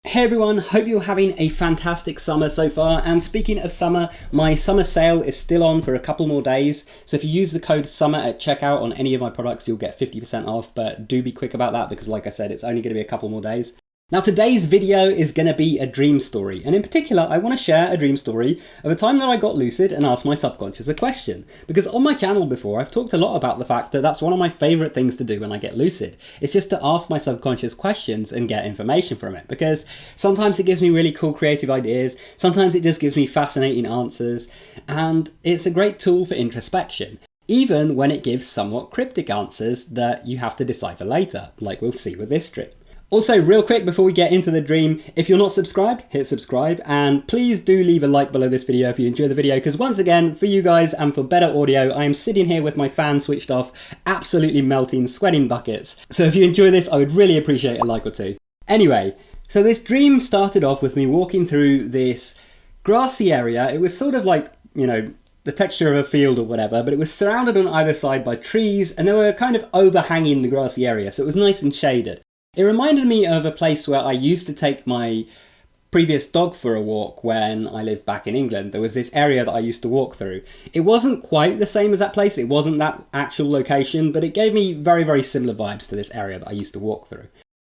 Hey everyone, hope you're having a fantastic summer so far, and speaking of summer, my summer sale is still on for a couple more days, so if you use the code SUMMER at checkout on any of my products you'll get 50% off, but do be quick about that because like I said, it's only going to be a couple more days. Now today's video is going to be a dream story, and in particular I want to share a dream story of a time that I got lucid and asked my subconscious a question. Because on my channel before I've talked a lot about the fact that that's one of my favourite things to do when I get lucid. It's just to ask my subconscious questions and get information from it, because sometimes it gives me really cool creative ideas, sometimes it just gives me fascinating answers, and it's a great tool for introspection. Even when it gives somewhat cryptic answers that you have to decipher later, like we'll see with this dream. Also, real quick before we get into the dream, if you're not subscribed, hit subscribe, and please do leave a like below this video if you enjoy the video, because once again, for you guys and for better audio, I am sitting here with my fan switched off, absolutely melting, sweating buckets. So if you enjoy this, I would really appreciate a like or two. Anyway, so this dream started off with me walking through this grassy area. It was sort of like, you know, the texture of a field or whatever, but it was surrounded on either side by trees, and they were kind of overhanging the grassy area, so it was nice and shaded. It reminded me of a place where I used to take my previous dog for a walk when I lived back in England. There was this area that I used to walk through. It wasn't quite the same as that place, it wasn't that actual location, but it gave me very, very similar vibes to this area that I used to walk through.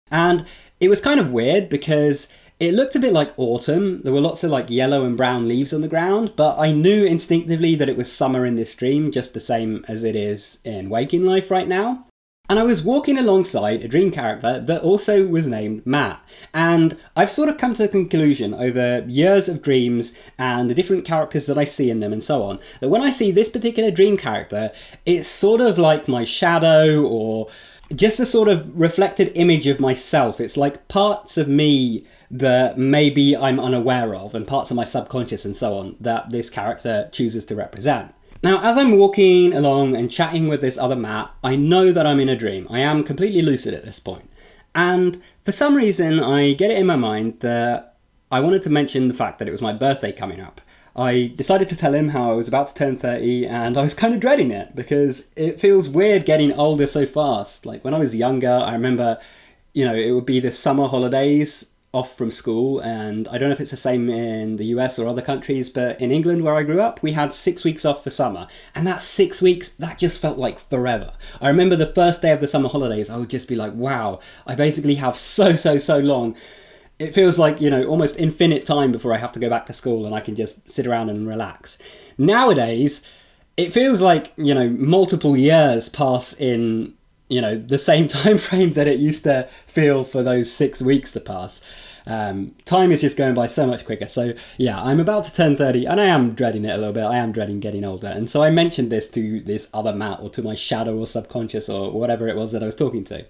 And it was kind of weird because it looked a bit like autumn. There were lots of like yellow and brown leaves on the ground, but I knew instinctively that it was summer in this dream, just the same as it is in waking life right now. And I was walking alongside a dream character that also was named Matt. And I've sort of come to the conclusion over years of dreams and the different characters that I see in them and so on, that when I see this particular dream character, it's sort of like my shadow or just a sort of reflected image of myself. It's like parts of me that maybe I'm unaware of and parts of my subconscious and so on that this character chooses to represent. Now, as I'm walking along and chatting with this other Matt, I know that I'm in a dream. I am completely lucid at this point. And for some reason, I get it in my mind that I wanted to mention the fact that it was my birthday coming up. I decided to tell him how I was about to turn 30, and I was kind of dreading it because it feels weird getting older so fast. Like when I was younger, I remember, you know, it would be the summer holidays off from school, and I don't know if it's the same in the US or other countries, but in England where I grew up, we had 6 weeks off for summer, and that 6 weeks, that just felt like forever. I remember the first day of the summer holidays, I would just be like, wow, I basically have so long. It feels like, you know, almost infinite time before I have to go back to school and I can just sit around and relax. Nowadays, it feels like, you know, multiple years pass in, you know, the same time frame that it used to feel for those 6 weeks to pass. Time is just going by so much quicker. So yeah, I'm about to turn 30 and I am dreading it a little bit. I am dreading getting older. And so I mentioned this to this other Matt or to my shadow or subconscious or whatever it was that I was talking to.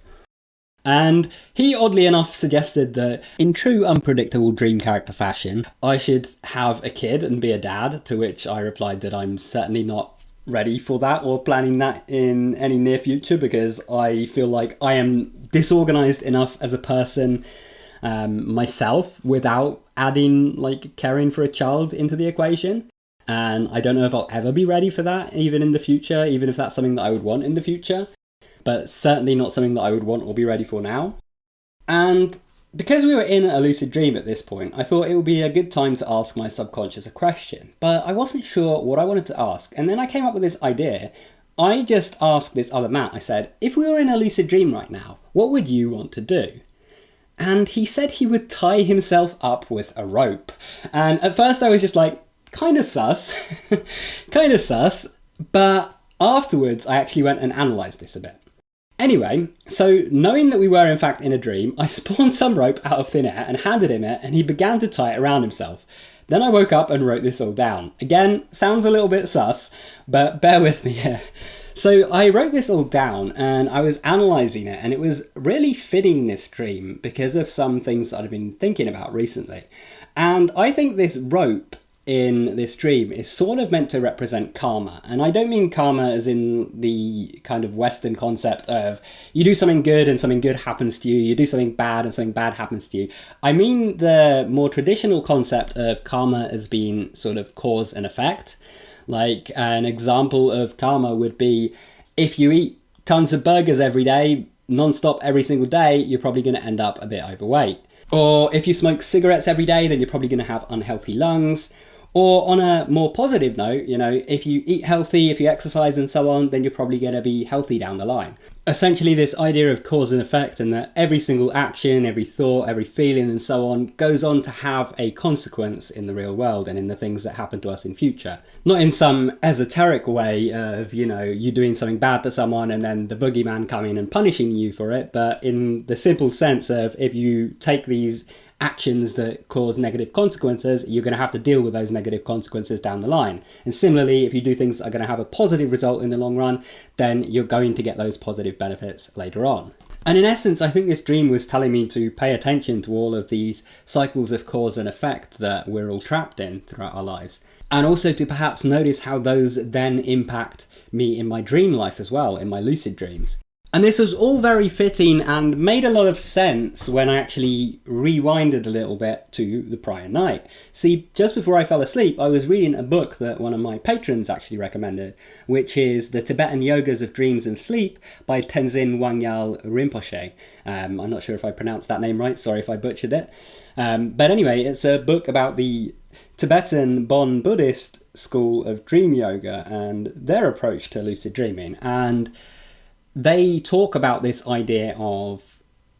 And he oddly enough suggested that in true unpredictable dream character fashion, I should have a kid and be a dad, to which I replied that I'm certainly not ready for that or planning that in any near future, because I feel like I am disorganized enough as a person myself without adding like caring for a child into the equation. And I don't know if I'll ever be ready for that even in the future, even if that's something that I would want in the future, but certainly not something that I would want or be ready for now. And because we were in a lucid dream at this point, I thought it would be a good time to ask my subconscious a question, but I wasn't sure what I wanted to ask. And then I came up with this idea. I just asked this other Matt, I said, if we were in a lucid dream right now, what would you want to do? And he said he would tie himself up with a rope. And at first I was just like, kind of sus, but afterwards I actually went and analysed this a bit. Anyway, so knowing that we were in fact in a dream, I spawned some rope out of thin air and handed him it, and he began to tie it around himself. Then I woke up and wrote this all down. Again, sounds a little bit sus, but bear with me here. So I wrote this all down and I was analysing it, and it was really fitting this dream because of some things that I've been thinking about recently. And I think this rope in this dream is sort of meant to represent karma. And I don't mean karma as in the kind of Western concept of you do something good and something good happens to you, you do something bad and something bad happens to you. I mean the more traditional concept of karma as being sort of cause and effect. Like an example of karma would be if you eat tons of burgers every day, non-stop every single day, you're probably going to end up a bit overweight. Or if you smoke cigarettes every day, then you're probably going to have unhealthy lungs. Or on a more positive note, you know, if you eat healthy, if you exercise and so on, then you're probably going to be healthy down the line. Essentially, this idea of cause and effect, and that every single action, every thought, every feeling and so on goes on to have a consequence in the real world and in the things that happen to us in future. Not in some esoteric way of, you know, you doing something bad to someone and then the boogeyman coming and punishing you for it, but in the simple sense of if you take these actions that cause negative consequences, you're going to have to deal with those negative consequences down the line. And similarly, if you do things that are going to have a positive result in the long run, then you're going to get those positive benefits later on. And in essence, I think this dream was telling me to pay attention to all of these cycles of cause and effect that we're all trapped in throughout our lives. And also to perhaps notice how those then impact me in my dream life as well, in my lucid dreams. And this was all very fitting and made a lot of sense when I actually rewinded a little bit to the prior night. See, just before I fell asleep, I was reading a book that one of my patrons actually recommended, which is The Tibetan Yogas of Dreams and Sleep by Tenzin Wangyal Rinpoche. I'm not sure if I pronounced that name right, sorry if I butchered it. But anyway, it's a book about the Tibetan Bon Buddhist school of dream yoga and their approach to lucid dreaming. And they talk about this idea of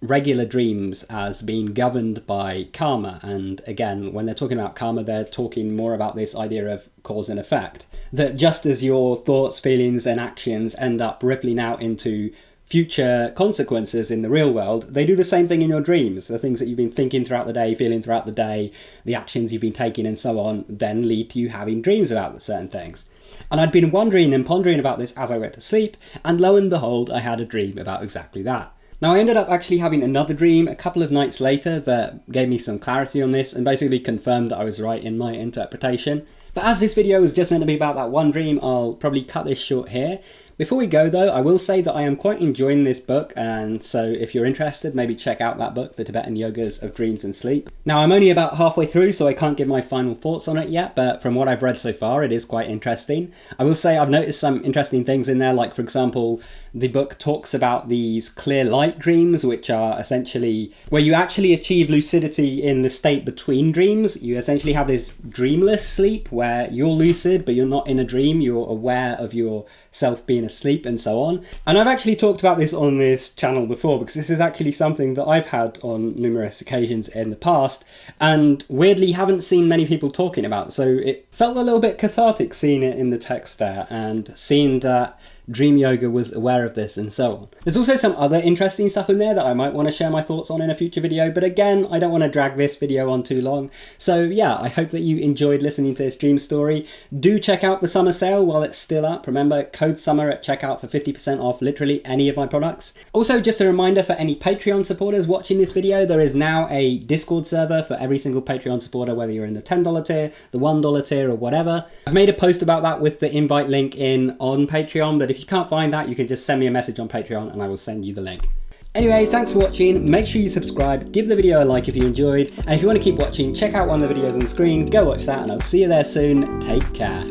regular dreams as being governed by karma. And again, when they're talking about karma, they're talking more about this idea of cause and effect. That just as your thoughts, feelings, and actions end up rippling out into future consequences in the real world, they do the same thing in your dreams. The things that you've been thinking throughout the day, feeling throughout the day, the actions you've been taking and so on, then lead to you having dreams about certain things. And I'd been wondering and pondering about this as I went to sleep, and lo and behold, I had a dream about exactly that. Now, I ended up actually having another dream a couple of nights later that gave me some clarity on this and basically confirmed that I was right in my interpretation. But as this video was just meant to be about that one dream, I'll probably cut this short here. Before we go though, I will say that I am quite enjoying this book, and so if you're interested, maybe check out that book, The Tibetan Yogas of Dreams and Sleep. Now, I'm only about halfway through, so I can't give my final thoughts on it yet, but from what I've read so far, it is quite interesting. I will say I've noticed some interesting things in there, like for example, the book talks about these clear light dreams, which are essentially where you actually achieve lucidity in the state between dreams. You essentially have this dreamless sleep where you're lucid, but you're not in a dream, you're aware of yourself being asleep and so on. And I've actually talked about this on this channel before, because this is actually something that I've had on numerous occasions in the past and weirdly haven't seen many people talking about. So it felt a little bit cathartic seeing it in the text there and seeing that Dream Yoga was aware of this and so on. There's also some other interesting stuff in there that I might want to share my thoughts on in a future video, but again, I don't want to drag this video on too long. So yeah, I hope that you enjoyed listening to this dream story. Do check out the summer sale while it's still up. Remember, code SUMMER at checkout for 50% off literally any of my products. Also, just a reminder for any Patreon supporters watching this video, there is now a Discord server for every single Patreon supporter, whether you're in the $10 tier, the $1 tier, or whatever. I've made a post about that with the invite link in on Patreon, but if you can't find that, you can just send me a message on Patreon and I will send you the link. Anyway, thanks for watching. Make sure you subscribe, give the video a like if you enjoyed, and if you want to keep watching, check out one of the videos on the screen, go watch that, and I'll see you there soon. Take care.